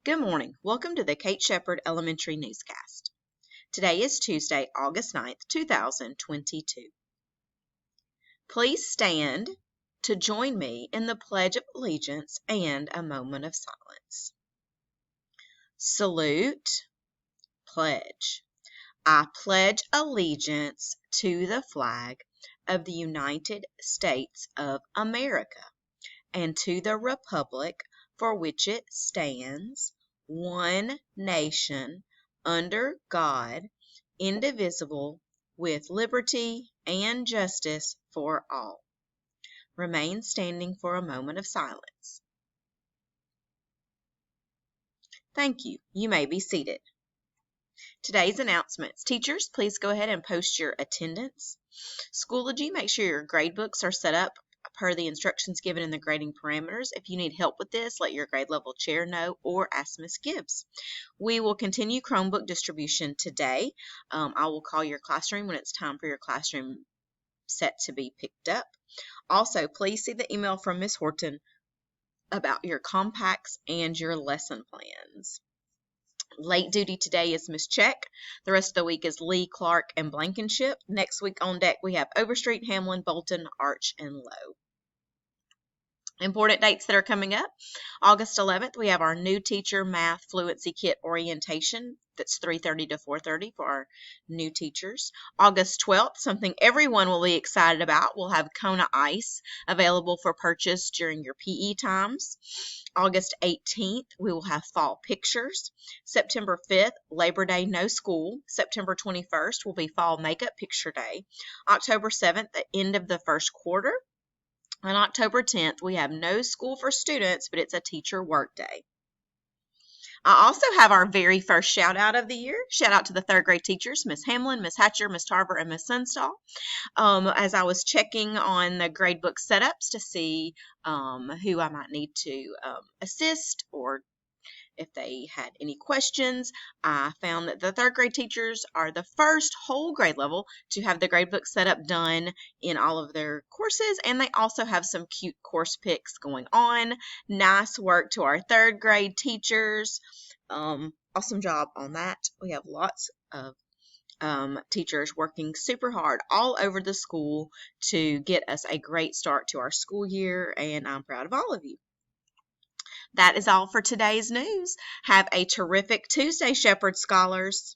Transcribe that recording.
Good morning. Welcome to the Kate Shepherd Elementary Newscast. Today is Tuesday, August 9th, 2022. Please stand to join me in the Pledge of Allegiance and a moment of silence. Salute, pledge. I pledge allegiance to the flag of the United States of America and to the republic for which it stands, one nation, under God, indivisible, with liberty and justice for all. Remain standing for a moment of silence. Thank you. You may be seated. Today's announcements. Teachers, please go ahead and post your attendance. Schoology, make sure your grade books are set up per the instructions given in the grading parameters. If you need help with this, let your grade level chair know or ask Ms. Gibbs. We will continue Chromebook distribution today. I will call your classroom when it's time for your classroom set to be picked up. Also, please see the email from Ms. Horton about your compacts and your lesson plans. Late duty today is Miss Check. The rest of the week is Lee, Clark, and Blankenship. Next week on deck we have Overstreet, Hamlin, Bolton, Arch, and Lowe. Important dates that are coming up. August 11th, we have our new teacher math fluency kit orientation. That's 3:30 to 4:30 for our new teachers. August 12th, something everyone will be excited about. We'll have Kona Ice available for purchase during your PE times. August 18th, we will have fall pictures. September 5th, Labor Day, no school. September 21st will be fall makeup picture day. October 7th, the end of the first quarter. On October 10th, we have no school for students, but it's a teacher work day. I also have our very first shout out of the year. Shout out to the third grade teachers, Miss Hamlin, Miss Hatcher, Miss Tarver, and Miss Sunstall. As I was checking on the gradebook setups to see who I might need to assist or if they had any questions, I found that the third grade teachers are the first whole grade level to have the gradebook setup done in all of their courses, and they also have some cute course picks going on. Nice work to our third grade teachers. Awesome job on that. We have lots of teachers working super hard all over the school to get us a great start to our school year, and I'm proud of all of you. That is all for today's news. Have a terrific Tuesday, Shepherd Scholars.